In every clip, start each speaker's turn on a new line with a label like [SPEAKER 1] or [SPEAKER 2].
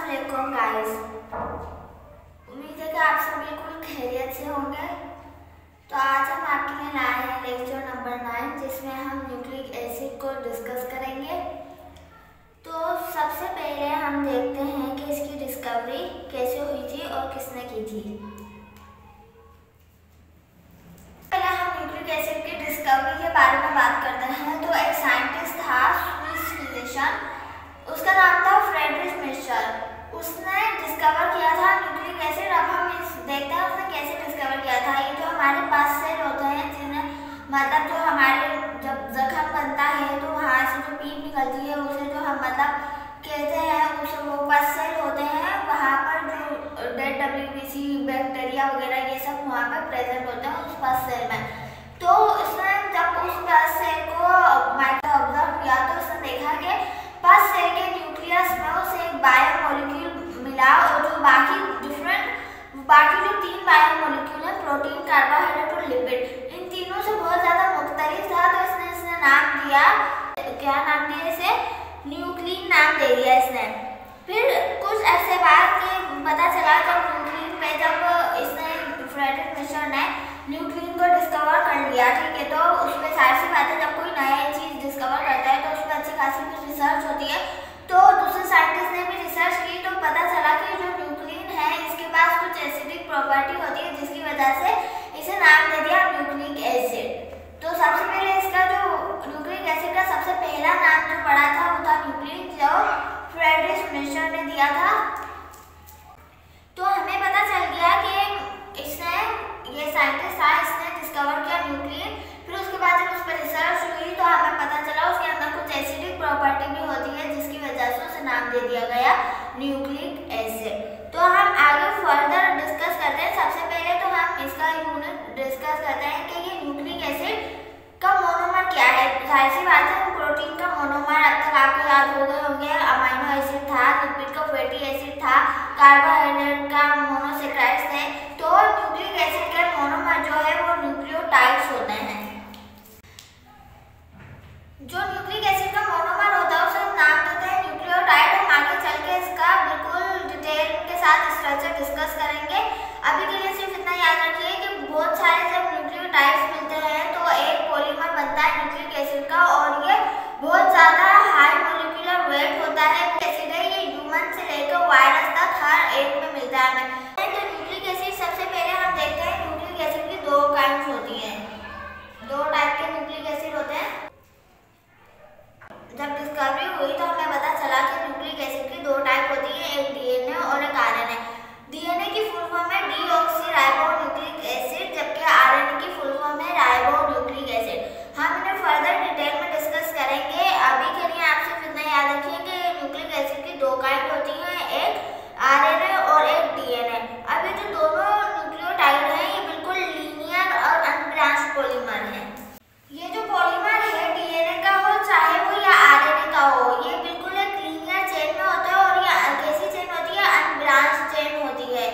[SPEAKER 1] अस्सलाम गाइस, उम्मीद है कि आप सब बिल्कुल खैरियत से होंगे। तो आज हम आपके लिए लाए हैं लेक्चर नंबर 9 जिसमें हम न्यूक्लिक एसिड को डिस्कस करेंगे। तो सबसे पहले हम देखते हैं कि इसकी डिस्कवरी कैसे हुई थी और किसने की थी। पहले हम न्यूक्लिक एसिड की डिस्कवरी के बारे में बात करते हैं। तो एक साइंटिस्ट था स्विस फिजिशियन, उसका नाम था फ्रेडरिक मिशर। उसने डिस्कवर किया था न्यूक्लिक एसिड। अब हम देखते हैं उसने कैसे डिस्कवर किया था। ये जो हमारे पास सेल होते हैं जिन्हें मतलब जो हमारे जब जख्म बनता है तो वहाँ से जो पीप निकलती है उसे जो हम मतलब कहते हैं उसे वो पस सेल होते हैं। वहाँ पर जो डेड WBC बैक्टीरिया वगैरह ये सब वहाँ पर प्रेजेंट होते हैं उस पस सेल में। तो उसने जब उस पस सेल को माइक्रो ऑब्जर्व किया तो उसने देखा कि पस सेल के न्यूक्लियस में उसे एक बायोमोलिक्यूल मिला और जो बाकी जो 3 बायोमोलिक्यूल है प्रोटीन, कार्बोहाइड्रेट और लिपिड, इन तीनों से बहुत ज़्यादा मुख्तलिफ था। तो इसने नाम दिया, क्या नाम दिया इसे? न्यूक्लिन नाम दे दिया इसने। फिर कुछ ऐसे बाद पता चला जब न्यूक्लिन पे जब इसने फ्रेडरिक मिशर ने न्यूक्लिन को डिस्कवर कर लिया, ठीक है, तो उसमें सारी सी बातें जब कोई नई चीज़ डिस्कवर करता है तो उसमें अच्छी खासी कुछ रिसर्च होती है। तो दूसरे साइंटिस्ट ने भी रिसर्च की तो पता चला कि जो न्यूक्लिन है इसके पास कुछ एसिडिक प्रॉपर्टी होती है जिसकी वजह से इसे नाम दे दिया न्यूक्लिक एसिड। तो सबसे पहले इसका जो न्यूक्लिक एसिड का सबसे पहला नाम जो पड़ा था वो था न्यूक्लिन, जो फ्रेडरिक मिशर ने दिया था। तो हमें पता चल गया कि इसने ये साइंटिस्ट था, इसने डिस्कवर किया न्यूक्लिन। फिर उसके बाद जब उस पर रिसर्च हुई तो हमें पता चला उसके अंदर कुछ एसिडिक प्रॉपर्टी भी होती है जिसकी वजह से उसे नाम दे दिया गया न्यूक्लिक एसिड। तो हम आगे फर्दर डिस्कस करते हैं। सबसे पहले तो हम इसका यूनिट डिस्कस करते हैं कि ये न्यूक्लिक एसिड का मोनोमर क्या है। जाहिर सी बात है प्रोटीन का मोनोमर अब तक आपको याद हो गए होंगे, अमीनो एसिड था, लिपिड का फैटी एसिड था, कार्बोहाइड्रेट का मोनोसेक्राइड्स थे। तो न्यूक्लिक एसिड के मोनोमर जो है वो न्यूक्लियोटाइड्स होते हैं। जो न्यूक्लिक एसिड का मोनोमर होता है उसे हम नाम देते हैं न्यूक्लियोटाइड। हम आगे चल के इसका बिल्कुल डिटेल के साथ स्ट्रक्चर डिस्कस करेंगे। अभी के लिए सिर्फ इतना याद रखिए कि बहुत सारे जब न्यूक्लियोटाइड्स मिलते हैं तो एक पॉलीमर बनता है न्यूक्लिक एसिड का और ये बहुत ज़्यादा हाई मोलिकुलर वेट होता है। एसिड है ये ह्यूमन से लेकर वायरस तक हर एक में मिलता है हमें। तो न्यूक्लिक एसिड सबसे पहले हम देखते हैं न्यूक्लिक एसिड की 2 काइंड्स होती हैं, 2 टाइप के न्यूक्लिक एसिड होते हैं। जब डिस्कवरी हुई तो हमें पता चला कि न्यूक्लिक एसिड की 2 टाइप होती है, एक DNA और एक RNA। DNA की फुल फॉर्म है डीऑक्सीराइबोन्यूक्लिक एसिड, जबकि RNA की फुल फॉर्म है राइबोन्यूक्लिक एसिड। हम इन्हें फर्दर डिटेल में डिस्कस करेंगे। अभी के लिए आप सिर्फ इतना याद रखिए कि न्यूक्लिक एसिड की 2 काइंड होती हैं, एक RNA और एक DNA। अब ये जो दोनों न्यूक्लियोटाइड हैं ये बिल्कुल लीनियर और अनब्रांच्ड पॉलीमर हैं। ये जो पॉलीमर है DNA का हो चाहे वो या RNA का हो, ये बिल्कुल एक लीनियर चेन में होता है और ये कैसी चेन होती है? अनब्रांच्ड चेन होती है।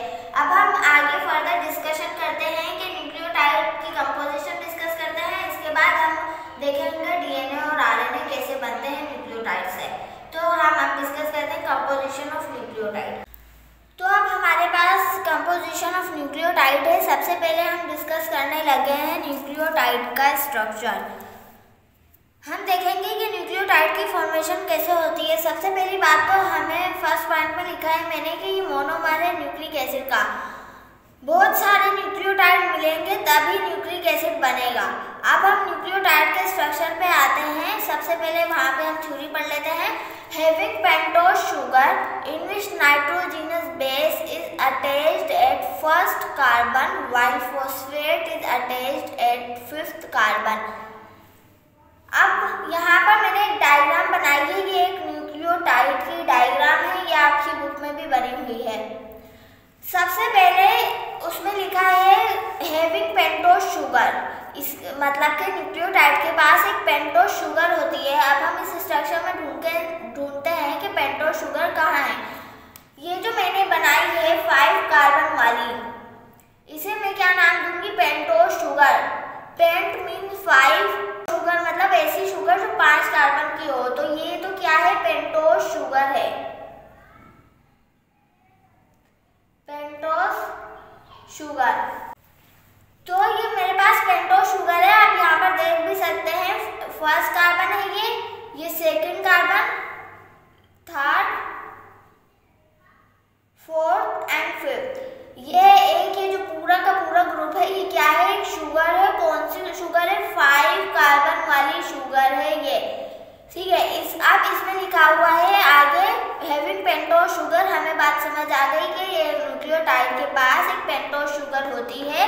[SPEAKER 1] अब हम आगे फर्दर डिस्कशन करते हैं कि न्यूक्लियोटाइड की कंपोजिशन डिस्कस करते हैं। इसके बाद हम देखेंगे DNA और RNA कैसे बनते हैं न्यूक्लियोटाइड से। तो हम अब डिस्कस करते हैं कंपोजिशन ऑफ न्यूक्लियोटाइड। तो अब हमारे पास कंपोजिशन ऑफ न्यूक्लियोटाइड है। सबसे पहले हम डिस्कस करने लगे हैं न्यूक्लियोटाइड का स्ट्रक्चर। हम देखेंगे कि न्यूक्लियोटाइड की फॉर्मेशन कैसे होती है। सबसे पहली बात तो हमें फर्स्ट पॉइंट में लिखा है मैंने कि ये मोनोमर है न्यूक्लिक एसिड का। बहुत सारे न्यूक्लियोटाइड मिलेंगे तभी न्यूक्लिक एसिड बनेगा। अब हम न्यूक्लियोटाइड के स्ट्रक्चर पे आते हैं। सबसे पहले वहाँ पे हम थ्योरी पढ़ लेते हैं। Having pentose sugar in which nitrogenous base is attached at first carbon while phosphate is attached at 5th carbon। अब यहाँ पर मैंने एक डायग्राम बनाई है, ये एक न्यूक्लियोटाइड की डायग्राम है, ये आपकी बुक में भी बनी हुई है। सबसे पहले उसमें लिखा है हैविंग पेंटोज शुगर, इस मतलब कि न्यूक्लियोटाइड के पास एक पेंटोज शुगर होती है। अब हम इस स्ट्रक्चर में ढूंढते हैं कि पेंटोज शुगर कहाँ है। ये जो मैंने बनाई है 5 कार्बन वाली, इसे मैं क्या नाम दूंगी? Pentose sugar. Pent means 5, sugar मतलब ऐसी शुगर जो 5 कार्बन की हो। तो ये तो क्या है? पेंटोज शुगर है। अब इसमें लिखा हुआ है आगे हैविंग पेंटोस शुगर। हमें बात समझ आ गई कि ये न्यूक्लियोटाइड के पास एक पेंटोस शुगर होती है,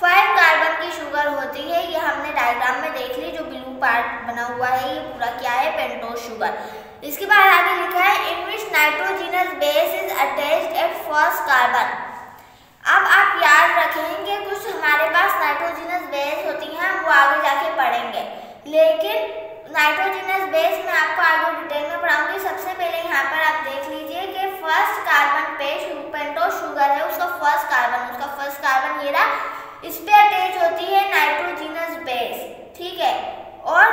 [SPEAKER 1] 5 कार्बन की शुगर होती है। ये हमने डायग्राम में देख ली, जो ब्लू पार्ट बना हुआ है ये पूरा क्या है, पेंटोस शुगर। इसके बाद आगे लिखा है in which nitrogenous base is attached at first carbon. अब आप याद रखेंगे कुछ हमारे पास नाइट्रोजनस बेस होती हैं, हम वो आगे जाके पढ़ेंगे, लेकिन नाइट्रोजनस बेस में आपको आगे डिटेल में पढ़ाऊंगी। सबसे पहले यहाँ पर आप देख लीजिए कि फर्स्ट कार्बन पे पेंटोस शुगर है, उसका फर्स्ट कार्बन ये रहा, इस पे अटैच होती है नाइट्रोजनस बेस, ठीक है। और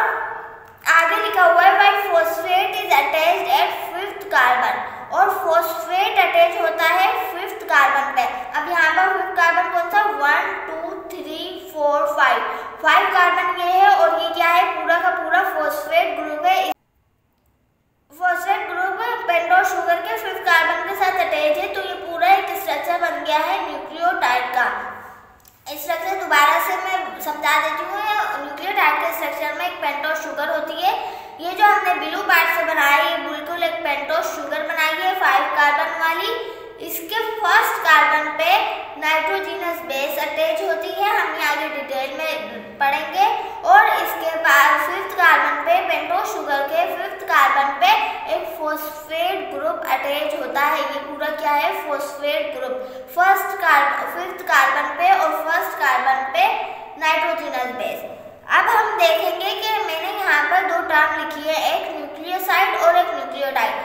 [SPEAKER 1] आगे लिखा हुआ है while phosphate is attached eight 5th carbon, और फॉस्फेट अटैच होता है 5th कार्बन पे। अब यहाँ पर 5th कार्बन कौन सा, 1 2 3 4 5 कार्बन ये है, और ये क्या है, पूरा का पूरा फॉस्फेट ग्रुप है। फॉस्फेट ग्रुप पेंटोस शुगर के 5th कार्बन के साथ अटैच है, तो ये पूरा एक स्ट्रक्चर बन गया है न्यूक्लियोटाइड का। स्ट्रक्चर दोबारा से मैं समझा देती हूँ। न्यूक्लियोटाइड के स्ट्रक्चर में एक पेंटोस शुगर होती है, ये जो हमने ब्लू पार्ट से बनाई है बिल्कुल एक पेंटोस शुगर बनाई है 5 कार्बन वाली। इसके फर्स्ट कार्बन पे नाइट्रोजनस बेस अटैच होती है, हम आगे डिटेल में पढ़ेंगे। और इसके बाद 5th कार्बन पे पेंटोस शुगर के 5th कार्बन पे एक फॉस्फेट ग्रुप अटैच होता है, ये पूरा क्या है, फॉस्फेट ग्रुप। 5th कार्बन पे और फर्स्ट कार्बन पे नाइट्रोजनस बेस। अब हम देखेंगे कि मैंने यहाँ पर 2 टर्म लिखी है, एक न्यूक्लियोसाइड और एक न्यूक्लियोटाइड,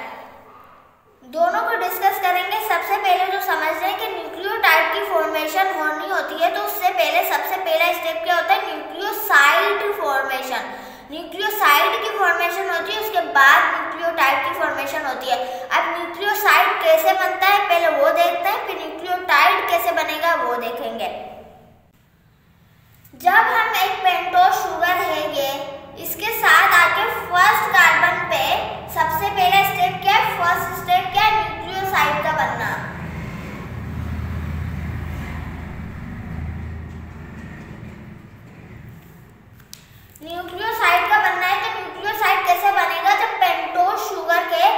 [SPEAKER 1] दोनों को डिस्कस करेंगे। सबसे पहले जो समझ रहे हैं कि न्यूक्लियोटाइड की फॉर्मेशन होनी होती है, तो उससे पहले सबसे पहला स्टेप क्या होता है, न्यूक्लियोसाइड फॉर्मेशन। न्यूक्लियोसाइड की फॉर्मेशन होती है, उसके बाद न्यूक्लियोटाइड की फॉर्मेशन होती है। अब न्यूक्लियोसाइड कैसे बनता है पहले वो देखते हैं, फिर न्यूक्लियोटाइड कैसे बनेगा वो देखेंगे। जब हम एक पेंटोस शुगर है, इसके साथ आके फर्स्ट कार्बन पे सबसे पहला स्टेप क्या है, फर्स्ट स्टेप क्या है, न्यूक्लियोसाइड का बनना। न्यूक्लियोसाइड का बनना है, तो न्यूक्लियोसाइड कैसे बनेगा, जब पेंटोस शुगर के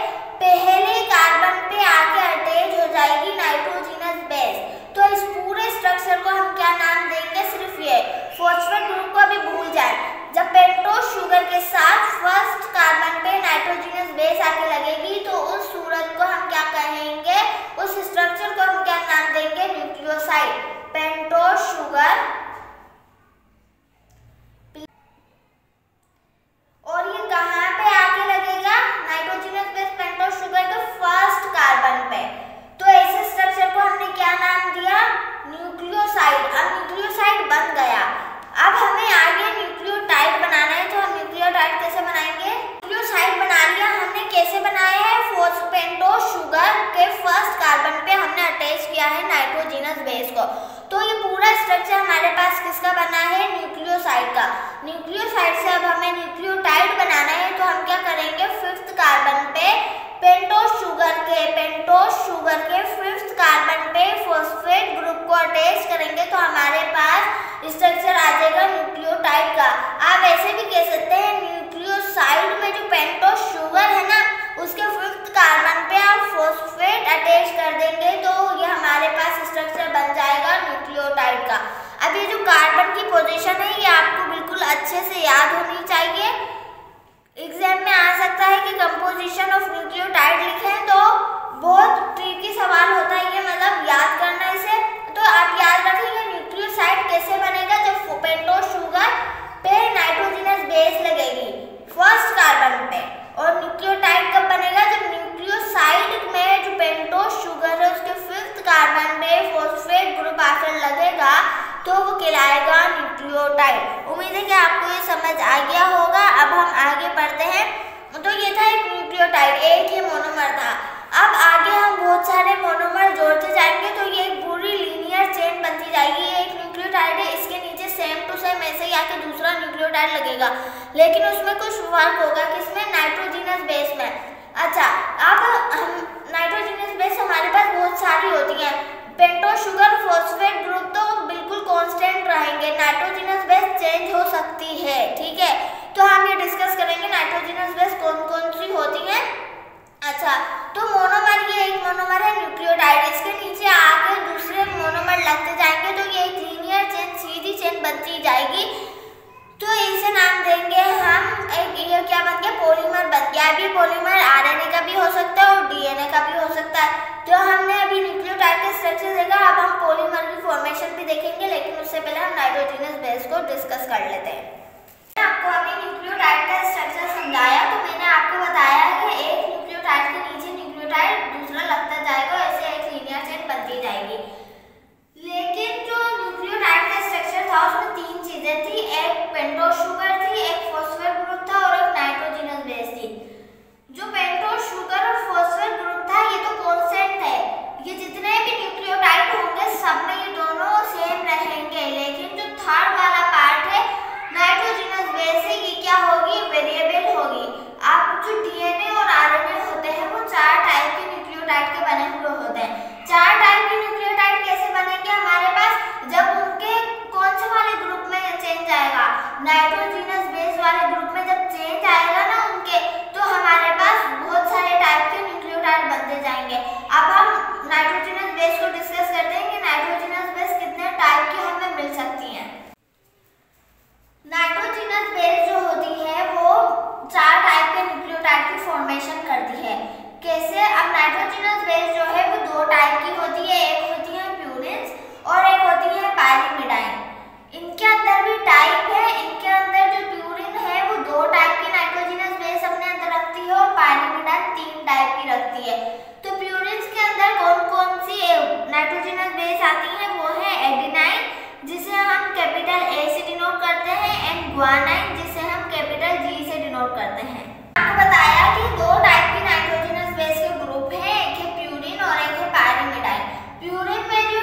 [SPEAKER 1] पहले कार्बन पे आके अटैच हो जाएगी नाइट्रोजनस बेस। तो इस पूरे स्ट्रक्चर को हम क्या नाम देंगे, सिर्फ ये फॉस्फेट ग्रुप को भी भूल जाए। जब पेंटोस शुगर के साथ फर्स्ट कार्बन पे नाइट्रोजनस बेस आके लगेगी, तो उस सूरत को हम क्या कहेंगे, उस स्ट्रक्चर को हम क्या नाम देंगे, न्यूक्लियोसाइड। पेंटोस शुगर, और ये कहाँ पे आके लगेगा, नाइट्रोजनस बेस पेंटोस शुगर के फर्स्ट कार्बन पे। तो ऐसे स्ट्रक्चर को हमने क्या नाम दिया, न्यूक्लियोसाइड। अब न्यूक्लियोसाइड बन गया, अब हमें आगे न्यूक्लियोटाइड बनाना है, तो हम न्यूक्लियोटाइड कैसे बनाएंगे, न्यूक्लियोसाइड बना लिया हमने, कैसे बनाया है, पेंटोस शुगर के फर्स्ट कार्बन पे हमने अटैच किया है नाइट्रोजनस बेस को। तो ये पूरा स्ट्रक्चर हमारे पास किसका बना है, न्यूक्लियोसाइड का। न्यूक्लियोसाइड से अब हमें न्यूक्लियोटाइड बनाना है, तो हम क्या करेंगे, 5th कार्बन पे पेंटोस शुगर के 5th कार्बन पे फॉस्फेट ग्रुप को अटैच करेंगे, तो हमारे पास स्ट्रक्चर आ जाएगा न्यूक्लियोटाइड का। आप ऐसे भी कह सकते हैं न्यूक्लियोसाइड में जो पेंटोस शुगर है ना, उसके 5th कार्बन पे आप फॉस्फेट अटैच कर देंगे, तो ये हमारे पास स्ट्रक्चर बन जाएगा न्यूक्लियोटाइड का। अब ये जो कार्बन की पोजीशन है, ये आपको बिल्कुल अच्छे से याद होनी चाहिए। एग्जाम में आ सकता है कि कंपोजिशन ऑफ न्यूक्लियोटाइड लिखें, तो बहुत ट्रिकी सवाल होता है ये, मतलब याद करना इसे। तो आप याद रखेंगे न्यूक्लियोसाइड कैसे बनेगा, जब पेंटोस शुगर पे नाइट्रोजनस बेस लगेगी फर्स्ट कार्बन पे। और न्यूक्लियोटाइड कब बनेगा, जब न्यूक्लियोसाइड में जो पेंटोस शुगर है उसके 5th कार्बन पे फॉस्फेट ग्रुप आकर लगेगा, तो वो कहलाएगा न्यूक्लियोटाइड। उम्मीद है कि आपको ये समझ आ गया होगा। अब हम आगे बढ़ते हैं। तो ये था एक न्यूक्लियोटाइड, एक ये मोनोमर था। अब आगे हम बहुत सारे मोनोमर जोड़ते जाएंगे, तो ये एक पूरी लीनियर चेन बनती जाएगी। ये एक न्यूक्लियोटाइड है, इसके नीचे सेम टू सेम ऐसे ही आके दूसरा न्यूक्लियोटाइड लगेगा, लेकिन उसमें कुछ फर्क होगा, किसमें, नाइट्रोजनस बेस में। अच्छा, अब हम नाइट्रोजनस बेस हमारे पास बहुत सारी होती हैं। पेंटोस शुगर फॉस्फेट ग्रुप तो बिल्कुल कांस्टेंट रहेंगे, नाइट्रोजनस बेस चेंज हो सकती है, ठीक है। तो हम ये डिस्कस करेंगे नाइट्रोजनस बेस कौन कौन सी होती पॉलीमर आरएनए का भी हो सकता है और डीएनए का भी हो सकता है। तो हमने अभी न्यूक्लियोटाइड का स्ट्रक्चर देखा, अब हम पॉलीमर की फॉर्मेशन भी देखेंगे, लेकिन उससे पहले हम नाइट्रोजनस बेस को डिस्कस कर लेते हैं। मैंने आपको अभी न्यूक्लियोटाइड का स्ट्रक्चर समझाया, तो मैंने आपको बताया कि एक न्यूक्लियोटाइड के नीचे न्यूक्लियोटाइड दूसरा लगता जाएगा, ऐसे एक लीनियर चेन बनती जाएगी। लेकिन जो न्यूक्लियोटाइड का स्ट्रक्चर था उसमें तीन चीजें थी, एक पेंटोज शुगर थी, एक फॉस्फेट ग्रुप था और एक नाइट्रोजनस बेस थी। जो पेंटोज शुगर और फॉस्फेट ग्रुप था ये तो कांस्टेंट है, ये जितने भी न्यूक्लियोटाइड होंगे सब में ये दोनों सेम रहेंगे। लेकिन जो थर्ड वाला पार्ट है नाइट्रोजनस बेस है, ये क्या होगी, वेरिएबल होगी। अब जो डीएनए और आरएनए होते हैं वो चार टाइप के न्यूक्लियोटाइड के बने हुए होते हैं। चार टाइप के न्यूक्लियोटाइड कैसे बनेंगे हमारे पास, जब उनके कौन से वाले ग्रुप में चेंज आएगा, नाइट्रोजनस बेस वाले ग्रुप में जब चेंज आएगा ना उनके, तो हमारे पास बहुत सारे टाइप के न्यूक्लियोटाइड बनते जाएंगे। अब हम नाइट्रोजनस बेस को डिस्कस करते हैं कि नाइट्रोजनस बेस कितने टाइप की हमें मिल सकती हैं। नाइट्रोजनस बेस जो होती है वो चार टाइप के न्यूक्लियोटाइड की फॉर्मेशन करती है। कैसे, अब नाइट्रोजनस बेस जो है वो दो टाइप की होती है, एक होती है प्यूरिन्स और एक होती है पायरिमिडाइन। इनके अंदर भी टाइप है, इनके अंदर जो प्यूरिन है वो दो टाइप की नाइट्रोजनस बेस अपने अंदर रखती है और पायरिमिडाइन तीन टाइप की रखती है। तो प्यूरिन्स के अंदर कौन कौन सी नाइट्रोजनस बेस आती है, वो है एडेनाइन जिसे हम कैपिटल ए से डिनोट करते हैं एंड ग्वानाइन जिसे हम कैपिटल जी से डिनोट करते हैं। आपको बताया कि दो टाइप की नाइट्रोजनस बेस के ग्रुप हैं, एक है प्यूरिन और एक है पायरिमिडाइन। प्यूरिन में जो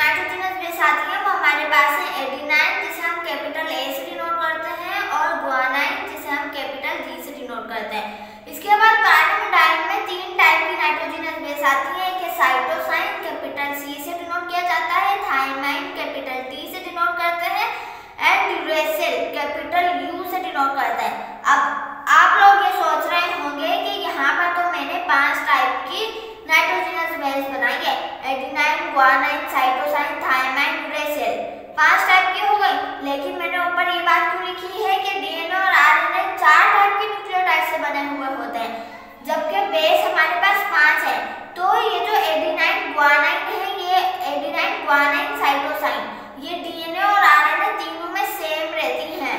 [SPEAKER 1] नाइट्रोजनस बेस आती है वो हमारे पास है एडेनाइन जिसे हम कैपिटल ए से डिनोट करते हैं और ग्वानाइन जिसे हम कैपिटल जी से डिनोट करते हैं। इसके बाद पायरिमिडाइन में तीन टाइप की नाइट्रोजनस बेस आती है, एक है साइटोसाइन कैपिटल सी से डिनोट किया जाता है, थायमाइन कैपिटल टी से डिनोट करते हैं एंड यूरेसिल कैपिटल यू से डिनोट करते हैं। अब आप लोग ये सोच रहे होंगे कि यहाँ पर तो मैंने 5 टाइप की नाइट्रोजनस बेस बनाई है, adenine, guanine, cytosine, thymine, uracil, 5 type की हो गई। लेकिन मैंने ऊपर ये बात क्यों लिखी है कि डीएनए और आरएनए 4 टाइप के न्यूक्लियोटाइड से बने हुए होते हैं, जबकि बेस हमारे पास 5 है। तो ये जो एडेनाइन, ग्वानाइन है, ये एडेनाइन, ग्वानाइन, साइटोसाइन, ये डीएनए और आरएनए तीनों में सेम रहती हैं,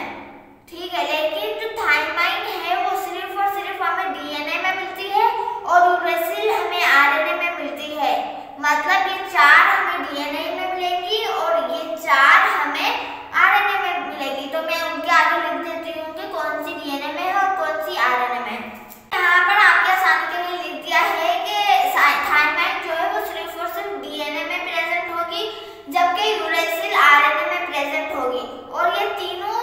[SPEAKER 1] ठीक है। लेकिन जो थायमाइन है वो सिर्फ और सिर्फ हमें डीएनए में मिलती है और यूरेसिल हमें आरएनए में मिलती है। मतलब ये 4 हमें डीएनए में मिलेगी और ये 4 हमें आरएनए में मिलेगी। तो मैं उनके आगे लिख देती हूँ कि कौन सी डीएनए में है और कौन सी आरएनए में है। यहाँ पर आपके आसानी के लिए लिख दिया है कि थायमाइन जो है वो सिर्फ और सिर्फ डीएनए में प्रेजेंट होगी, जबकि यूरेसिल आरएनए में प्रेजेंट होगी। और ये तीनों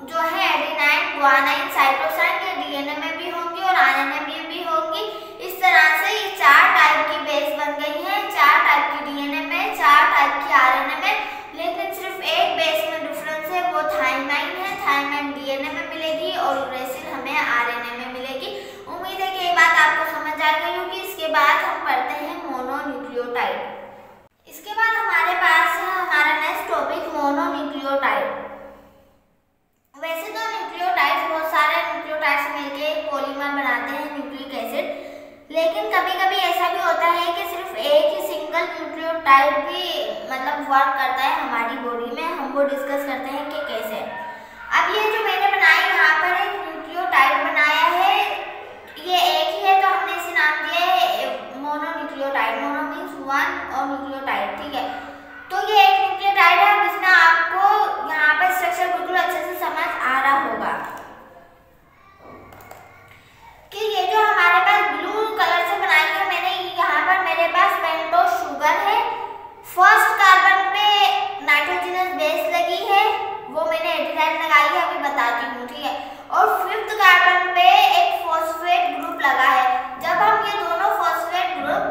[SPEAKER 1] जो है एडेनाइन, ग्वानाइन, साइटोसाइन, ये डीएनए में भी होंगी और आरएनए में भी होंगी। इस तरह से ये 4 टाइप की बेस बन गई है, 4 टाइप की डीएनए में, 4 टाइप की आरएनए में। लेकिन सिर्फ एक बेस में डिफरेंस है, वो थायमाइन है, थायमाइन डीएनए में मिलेगी और यूरेसिल हमें आरएनए में मिलेगी। उम्मीद है कि ये बात आपको समझ आ गई होगी। इसके बाद हम पढ़ते हैं मोनोन्यूक्लियोटाइड। इसके बाद हमारे पास है हमारा नेक्स्ट टॉपिक मोनोन्यूक्लियोटाइड। वैसे तो न्यूक्लियोटाइड्स बहुत सारे न्यूक्लियोटाइड्स मिलके एक पॉलीमर बनाते हैं न्यूक्लिक एसिड, लेकिन कभी-कभी ऐसा भी होता है कि सिर्फ एक ही सिंगल न्यूक्लियोटाइड भी मतलब वर्क करता है हमारी बॉडी में। हम वो डिस्कस करते हैं कि कैसे। अब ये जो मैंने बनाई यहाँ पर एक न्यूक्लियोटाइड बनाया है, ये एक ही है तो हमने इसे नाम दिया है मोनोन्यूक्लियोटाइड। मोनो मीन्स 1 और न्यूक्लियोटाइड, ठीक है। तो ये एक न्यूक्लियोटाइड है जिसमें आपको यहाँ पर स्ट्रक्चर बिल्कुल अच्छे से समझ आ रहा होगा कि ये जो हमारे पास ब्लू कलर से बनाई है मैंने, यहाँ पर मेरे पास पेंटोज शुगर है, फर्स्ट कार्बन पे नाइट्रोजनस बेस लगी है, वो मैंने एडेनाइन लगाई है, अभी बताती हूँ, ठीक है। और 5th कार्बन पे एक फॉस्फेट ग्रुप लगा है। जब हम ये दोनों फॉस्फेट ग्रुप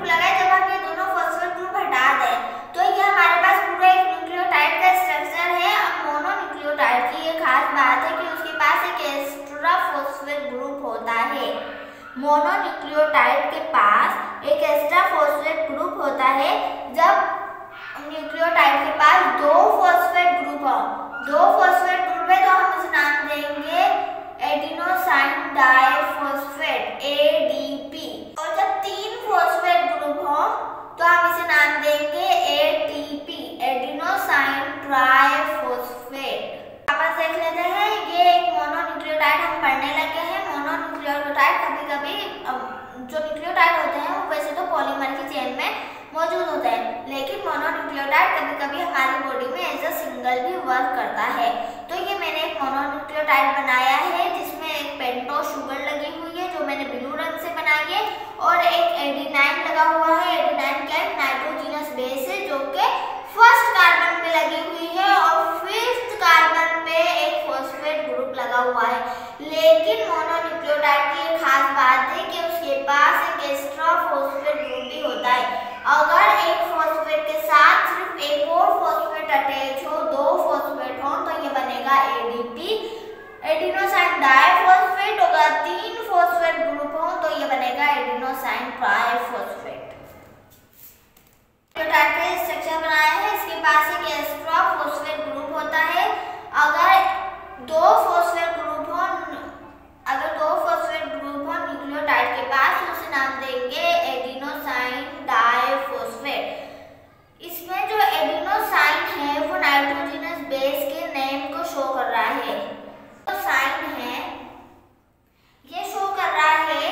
[SPEAKER 1] लगाए, जब हम ये दोनों फॉस्फेट ग्रुप हटा दें तो ये हमारे पास पूरा एक न्यूक्लियोटाइड का स्ट्रक्चर है। अब मोनोन्यूक्लियोटाइड की ये खास बात है कि उसके पास एक एक्स्ट्रा फॉस्फेट ग्रुप होता है। मोनोन्यूक्लियोटाइड के पास एक एक्स्ट्रा फॉस्फेट ग्रुप होता है। जब न्यूक्लियोटाइड के पास 2 फॉस्फेट ग्रुप हो, 2 फॉस्फेट ग्रुप है तो हम इसे नाम देंगे एडिनोसाइन डाइफॉस्फेट ADP। और जब 3 फॉस्फेट ग्रुप हो तो हम इसे नाम देंगे ATP, एडिनोसाइन ट्राइफॉस्फेट। वापस देख लेते हैं, ये एक मोनोन्यूक्लियोटाइड हम पढ़ने लगे हैं। मोनोन्यूक्लियोटाइड कभी-कभी जो न्यूक्लियोटाइड होते हैं वो वैसे तो पॉलीमर की चेन में मौजूद होते हैं, लेकिन मोनोन्यूक्लियोटाइड कभी-कभी हमारी बॉडी में एज अ सिंगल भी वर्क करता है। तो ये मैंने एक मोनोन्यूक्लियोटाइड बनाया है जिसमें एक पेंटोस शुगर लगी हुई है जो मैंने ब्लू रंग से बनाई है, और एक एडेनाइन लगा हुआ है। एडेनाइन क्या है? नाइट्रोजनस बेस है जो कि फर्स्ट कार्बन पे लगी हुई है और फिफ्थ कार्बन पे एक फॉस्फेट ग्रुप लगा हुआ है। लेकिन मोनोन्यूक्लियोटाइड की एक खास बात है कि उसके पास एक एक्स्ट्रा फॉस्फेट ग्रुप भी होता है। अगर एक फॉस्फेट के साथ सिर्फ एक और फॉस्फेट अटैच हो, 2 फॉस्फेट हो, तो ये बनेगा ADP, एडिनोसाइन डाइफॉस्फेट। अगर 3 फॉस्फेट ग्रुप हो तो ये बनेगा एडिनोसाइन ट्राइफॉस्फेट। स्ट्रक्चर बनाया है, इसके पास एक एक्स्ट्रा फॉस्फेट ग्रुप होता है। अगर 2 फॉस्फेट ग्रुप हो न्यूक्लियोटाइड के पास, तो उसे नाम देंगे एडिनोसाइन डाइफॉस्फेट। इसमें जो एडिनोसाइन है वो नाइट्रोजनस बेस के नेम को शो कर रहा है। तो साइन है, ये शो कर रहा है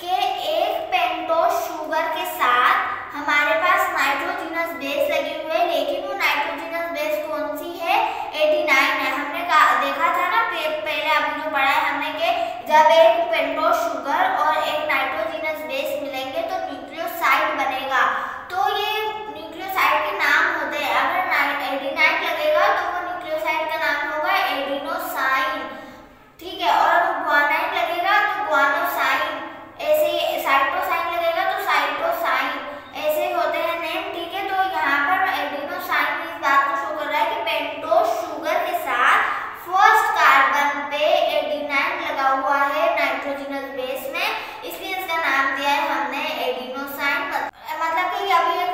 [SPEAKER 1] कि एक पेंटोस शुगर के साथ हमारे पास नाइट्रोजनस बेस लगी हुई है, लेकिन वो नाइट्रोजनस बेस कौन सी है? एडेनाइन है। हमने देखा था ना पहले अभी जो पढ़ा है हमने कि जब एक पेंटोस शुगर और एक नाइट्रोजनस बेस मिलेंगे तो न्यूक्लियोसाइड बनेगा। तो ये न्यूक्लियोसाइड के नाम होते हैं। अगर एडेनाइन लगेगा तो वो न्यूक्लियोसाइड का नाम होगा एडिनोसाइन, ठीक है। और अगर ग्वानाइन लगेगा तो ग्वानोसाइन, ऐसे ही साइटोसाइन लगेगा तो साइटोसाइन, ऐसे ही होते हैं नेम, ठीक है। तो यहाँ पर एडिनोसाइन इस बात को शो कर रहा है कि पेंटोस शुगर के साथ फर्स्ट कार्बन पे एडेनाइन लगा हुआ है नाइट्रोजनस बेस में, इसलिए इसका नाम दिया है हमने एडिनोसाइन। मतलब कि अभी एक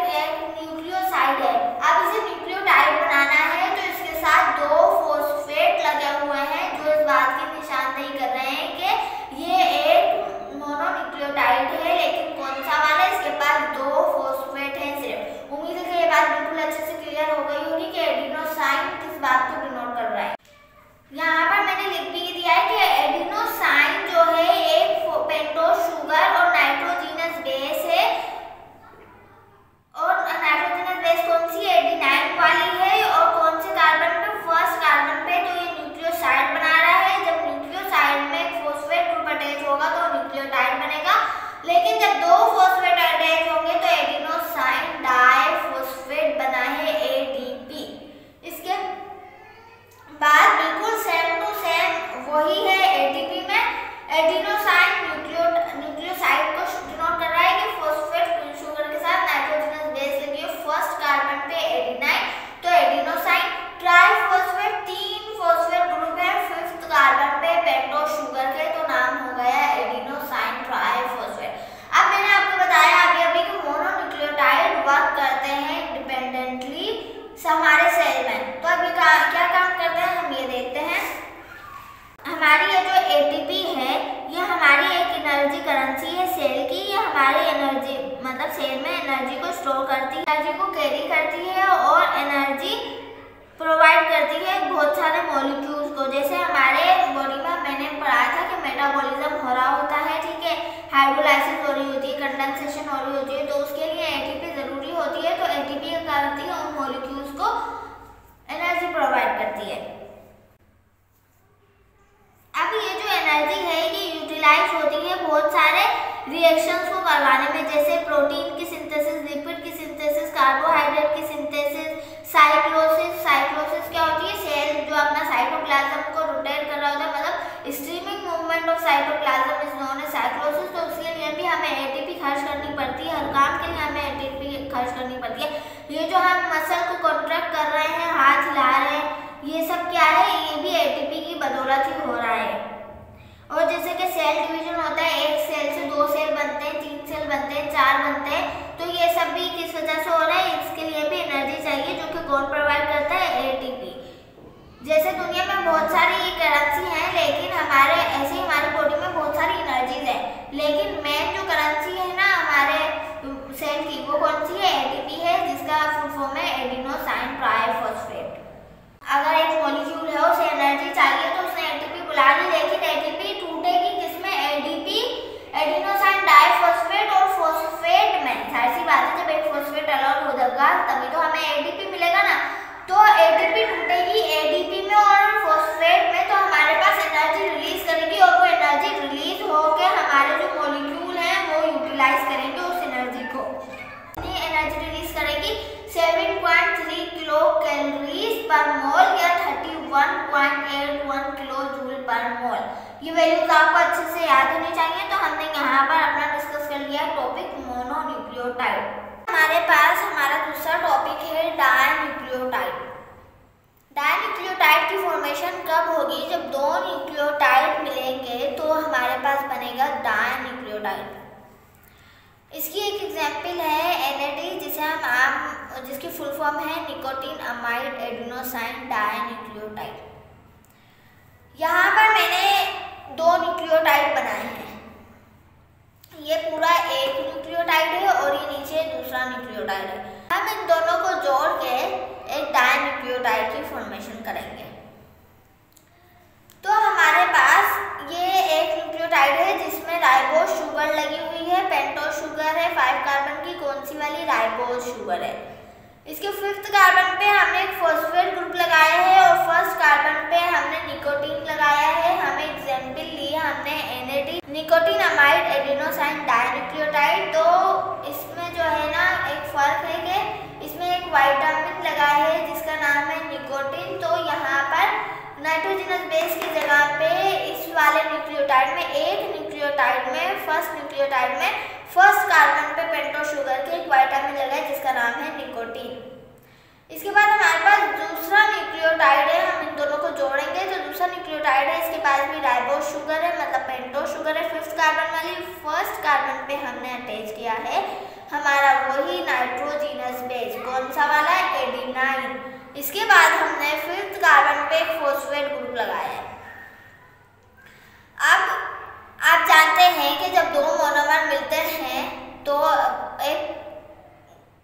[SPEAKER 1] न्यूक्लियोसाइड है, अब इसे न्यूक्लियोटाइड बनाना है तो इसके साथ 2 फॉस्फेट लगे हुए हैं जो इस बात की निशानदेही कर रहे हैं कि ये एक मोनोन्यूक्लियोटाइड है, लेकिन कौन सा वाला? इसके पास 2 फॉस्फेट हैं सिर्फ। उम्मीद है कि ये बात बिल्कुल अच्छे से क्लियर हो गई होगी कि एडिनोसाइन किस बात को डिनोट कर रहा है। यहाँ पर मैंने लिख भी दिया है कि एडिनोसाइन जो है एक पेंटोस शुगर और नाइट्रोजनस बेस है, और नाइट्रोजनस बेस कौन सी? एडेनाइन वाली है, और कौन से कार्बन पे? फर्स्ट कार्बन पे। तो ये न्यूक्लियोसाइड बना रहा है। जब न्यूक्लियोसाइड में एक फॉस्फेट ग्रुप अटैच होगा तो न्यूक्लियोटाइड बनेगा, लेकिन जब 2 फॉस्फेट अटैच होंगे तो एडिनोसाइन डाइफॉस्फेट बना है ADP। इसके बाद बिल्कुल सेम टू सेम वही है ATP में एडिनोसाइन न्यूक्लियोसाइड को डिनोट कर रहा है कि फॉस्फेट शुगर के साथ नाइट्रोजनस बेस लगी है फर्स्ट कार्बन पे एडेनाइन, तो एडिनोसाइन ट्राइफॉस्फेट। 3 फॉस्फेट ग्रुप है फिफ्थ कार्बन पे पेंटोस शुगर के, तो नाम हो गया एडिनोसाइन ट्राइफॉस्फेट। अब मैंने आपको बताया अभी कि मोनोन्यूक्लियोटाइड वर्क करते हैं इंडिपेंडेंटली हमारे सेल में। तो अभी क्या काम करते हैं हम ये देखते हैं। हमारी ये जो ATP है ये हमारी एक एनर्जी करेंसी है सेल की। ये हमारी एनर्जी मतलब सेल में एनर्जी को स्टोर करती है, एनर्जी को कैरी करती है और एनर्जी प्रोवाइड करती है बहुत सारे मॉलिक्यूल्स को। जैसे हमारे बॉडी में मैंने पढ़ा था कि मेटाबॉलिज्म हो रहा होता है, ठीक है, हाइड्रोलाइसिस हो रही होती है, कंडेंसेशन हो रही होती है, तो उसके लिए ATP जरूरी होती है। तो ATP क्या करती है? उन मॉलिक्यूल्स को एनर्जी प्रोवाइड करती है। अब ये जो एनर्जी है ये यूटिलाइज होती है बहुत सारे रिएक्शंस को करवाने में, जैसे प्रोटीन की सिंथेसिस, लिपिड की सिंथेसिस, कार्बोहाइड्रेट की सिंथेसिस, साइक्लोसिस। साइक्लोसिस क्या होती है? सेल जो अपना साइटोप्लाज्म को रोटेट कर रहा होता है, मतलब streaming movement of cytoplasm is known as cyclosis. तो उसके लिए भी हमें ATP खर्च करनी पड़ती है, हर काम के लिए हमें ATP खर्च करनी पड़ती है। ये जो हम मसल को कॉन्ट्रैक्ट कर रहे हैं, हाथ हिला रहे हैं, ये सब क्या है? ये भी ATP की बदौलत ही हो रहा है। और जैसे कि सेल डिवीजन होता है, एक सेल से 2 सेल बनते हैं, 3 सेल बनते हैं, 4 बनते हैं, तो ये सब भी किस वजह से हो रहा है? इसके लिए भी एनर्जी चाहिए जो कि कौन प्रोवाइड करता है? ATP। जैसे दुनिया में बहुत सारी करेंसी हैं, लेकिन ऐसे ही हमारी बॉडी में बहुत सारी एनर्जीज है, लेकिन मेन जो करेंसी है ना हमारे सेल की, वो कौन सी है? एटीपी है, जिसका फुल फॉर्म है एडिनोसाइन ट्राइफॉस्फेट। अगर एक मॉलिक्यूल है उसे एनर्जी चाहिए तो उसने एटीपी बुला ली, लेकिन एटीपी टूटेगी किसमें? एडीपी, एडिनोसाइन डाइफॉस्फेट और फॉस्फेट में। सारी सी बात है, जब एक फॉस्फेट अलग हो जाएगा तभी तो हमें एडीपी मिलेगा ना। तो एटीपी टूटेगी एडीपी में और फॉस्फेट में, तो हमारे पास एनर्जी रिलीज करेगी और वो एनर्जी रिलीज होकर हमारे जो मॉलिक्यूल हैं वो यूटिलाइज करेंगे उस एनर्जी को। एनर्जी रिलीज करेगी 7.3 किलो कैलोरीज पर मोल या 31.81 किलो जूल पर मोल। ये वैल्यूज आपको अच्छे से याद होनी चाहिए। तो हमने यहाँ पर अपना डिस्कस कर लिया टॉपिक मोनोन्यूक्लियोटाइड। हमारे पास हमारा दूसरा टॉपिक है डाइन्यूक्लियोटाइड। डाइन्यूक्लियोटाइड की फॉर्मेशन कब होगी? जब दो न्यूक्लियोटाइड मिलेंगे तो हमारे पास बनेगा डाइन्यूक्लियोटाइड। इसकी एक एग्जाम्पल है NAD, जिसकी फुल फॉर्म है निकोटीन अमाइड एडिनोसाइन डाइन्यूक्लियोटाइड। यहाँ पर मैंने दो न्यूक्लियोटाइड बनाए हैं। ये पूरा एक न्यूक्लियोटाइड है और ये नीचे दूसरा न्यूक्लियोटाइड है। हम इन दोनों को जोड़ के एक डाइन्यूक्लियोटाइड की फॉर्मेशन करेंगे। तो हमारे पास ये एक न्यूक्लियोटाइड है जिसमें राइबोज शुगर लगी हुई है, पेंटोज शुगर है 5 कार्बन की। कौन सी वाली? राइबोज शुगर है। इसके 5th कार्बन पे हमने एक फॉस्फेट ग्रुप लगाया है और 1st कार्बन पे हमने निकोटीन लगाया है। हमें एग्जाम्पल लिया हमने NAD, nicotine amide adenosine dinucleotide. तो इसमें जो है ना एक फर्क है कि इसमें एक विटामिन लगा है जिसका नाम है निकोटीन। तो यहाँ पर नाइट्रोजनस बेस की जगह पे इस वाले न्यूक्लियोटाइड में, एक न्यूक्लियोटाइड में, फर्स्ट न्यूक्लियोटाइड में 1st कार्बन पे पेंटोज शुगर के एक विटामिन लगा है जिसका नाम है निकोटीन। इसके बाद हमारे पास दूसरा न्यूक्लियोटाइड है, हम इन दोनों को जोड़ेंगे तो दूसरा न्यूक्लियोटाइड है, इसके पास भी राइबोज शुगर है, मतलब पेंटोज शुगर है 5th कार्बन वाली। 1st कार्बन पे हमने अटैच किया है हमारा वही नाइट्रोजनस बेस। कौन सा वाला? एडेनाइन। इसके बाद हमने 5th कार्बन पे एक फॉस्फेट ग्रुप लगाया है। अब आप जानते हैं कि जब दो मोनोमर मिलते हैं तो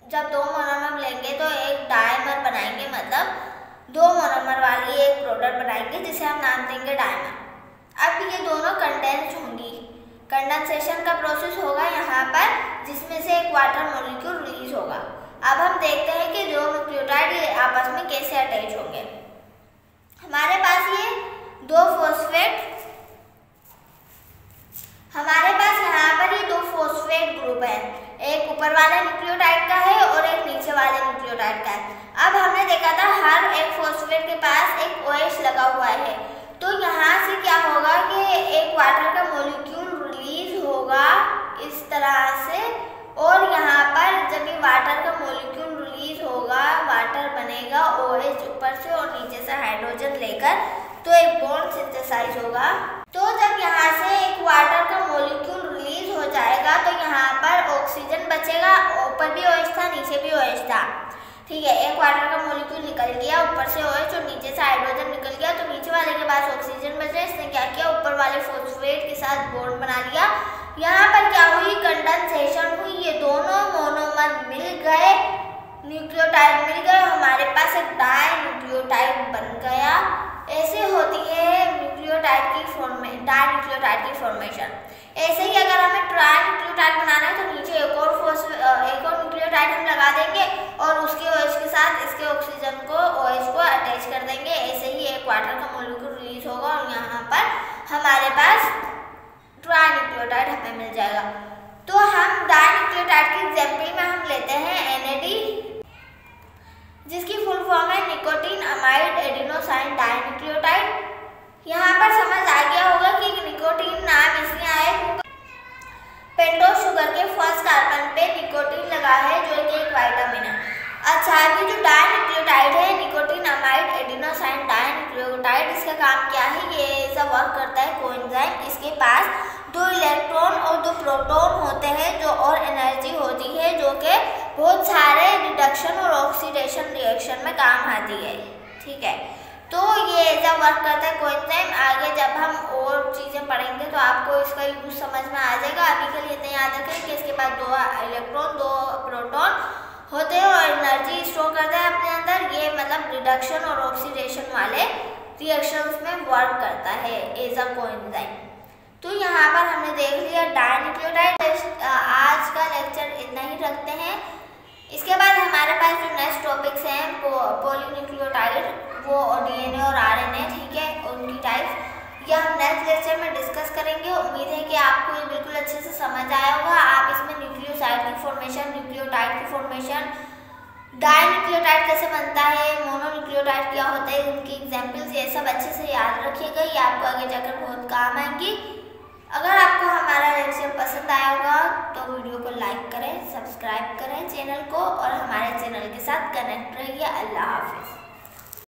[SPEAKER 1] जब दो मोनोमर मिलेंगे तो एक डायमर बनाएंगे, मतलब दो मोनोमर वाली एक प्रोडक्ट बनाएंगे जिसे हम नाम देंगे डायमर। अब ये दोनों कंडेंस होंगी, कंडेंसेशन का प्रोसेस होगा यहाँ पर, जिसमें से एक वाटर मॉलिक्यूल रिलीज होगा। अब हम देखते हैं कि दो न्यूक्लियोटाइड आपस में कैसे अटैच होंगे। हमारे पास ये दो फॉस्फेट, हमारे पास यहाँ पर ये दो फॉस्फेट ग्रुप है, एक ऊपर वाले न्यूक्लियोटाइड का है और एक नीचे वाले न्यूक्लियोटाइड का है। अब हमने देखा था हर एक फॉस्फेट के पास एक OH लगा हुआ है। तो यहाँ से क्या होगा कि एक वाटर का मॉलिक्यूल रिलीज होगा इस तरह से, और यहाँ पर जब ये वाटर का मॉलिक्यूल रिलीज होगा, वाटर बनेगा OH ऊपर से और नीचे से हाइड्रोजन लेकर, तो एक बॉन्ड सिंथेसाइज होगा। तो जब यहाँ से एक वाटर का मॉलिक्यूल रिलीज हो जाएगा तो यहाँ पर ऑक्सीजन बचेगा, ऊपर भी OH था नीचे भी OH था, ठीक है। एक वाटर का मॉलिक्यूल निकल गया, ऊपर से OH और नीचे से हाइड्रोजन निकल गया, तो नीचे वाले के पास ऑक्सीजन बचा। इसने क्या किया? ऊपर वाले फॉस्फेट के साथ बॉन्ड बना लिया। यहाँ पर क्या हुई? कंडेंसेशन हुई, ये दोनों मोनोमर मिल गए, न्यूक्लियोटाइड मिल गए, हमारे पास एक डाइन्यूक्लियोटाइड बन गया। ऐसे होती है न्यूक्लियोटाइड की डाइन्यूक्लियोटाइड की फॉर्मेशन। ऐसे ही अगर हमें ट्राइन्यूक्लियोटाइड बनाना है तो नीचे एक और न्यूक्लियोटाइड हम लगा देंगे और उसके OH के साथ इसके ऑक्सीजन को OH को अटैच कर देंगे। ऐसे ही एक वाटर का मॉलिक्यूल रिलीज होगा और यहाँ पर हमारे पास ट्राइन्यूक्लियोटाइड हमें मिल जाएगा। तो हम डाइन्यूक्लियोटाइड की एग्जाम्पल में हम लेते हैं NAD, जिसकी फुल फॉर्म है निकोटीन अमाइड एडिनोसाइन डाइन्यूक्लियोटाइड। यहाँ पर समझ आ गया होगा कि निकोटीन नाम इसलिए आया क्योंकि पेंटोज शुगर के 1st कार्बन पे निकोटीन लगा है जो कि एक विटामिन है। अच्छा, ये जो डाइन्यूक्लियोटाइड है निकोटीन अमाइड एडिनोसाइन डाइन्यूक्लियोटाइड, इसका काम क्या है? ये ऐसा वर्क करता है कोएंजाइम। इसके पास 2 इलेक्ट्रॉन और 2 प्रोटॉन होते हैं जो और एनर्जी होती है जो कि बहुत सारे रिडक्शन और ऑक्सीडेशन रिएक्शन में काम आती है, ठीक है। तो ये ऐसा वर्क करता है कोएंजाइम। आगे जब हम और चीज़ें पढ़ेंगे तो आपको इसका यूज समझ में आ जाएगा। अभी के लिए इतना याद रखें कि इसके पास 2 इलेक्ट्रॉन 2 प्रोटॉन होते हैं और एनर्जी स्टोर करता है अपने अंदर। ये मतलब रिडक्शन और ऑक्सीडेशन वाले रिएक्शंस में वर्क करता है एज अ कोएंजाइम। तो यहाँ पर हमने देख लिया डाइन्यूक्लियोटाइड। आज का लेक्चर इतना ही रखते हैं। इसके बाद हमारे पास जो नेक्स्ट टॉपिक्स हैं पॉलीन्यूक्लियोटाइड, वो डीएनए और आरएनए, ठीक है, उनकी टाइप्स, यह हम नेक्स्ट लेक्चर में डिस्कस करेंगे। उम्मीद है कि आपको ये बिल्कुल अच्छे से समझ आया होगा। आप इसमें न्यूक्लियोसाइड की फॉर्मेशन, न्यूक्लियोटाइड की फॉर्मेशन, डाइन्यूक्लियोटाइड कैसे बनता है, मोनोन्यूक्लियोटाइड क्या होता है, उनकी एग्जाम्पल्स, ये सब अच्छे से याद रखिएगा। ये आपको आगे जाकर बहुत काम आएंगी। अगर आपको हमारा लेक्चर पसंद आया होगा तो वीडियो को लाइक करें, सब्सक्राइब करें चैनल को और हमारे चैनल के साथ कनेक्ट रहिए। अल्लाह हाफिज़।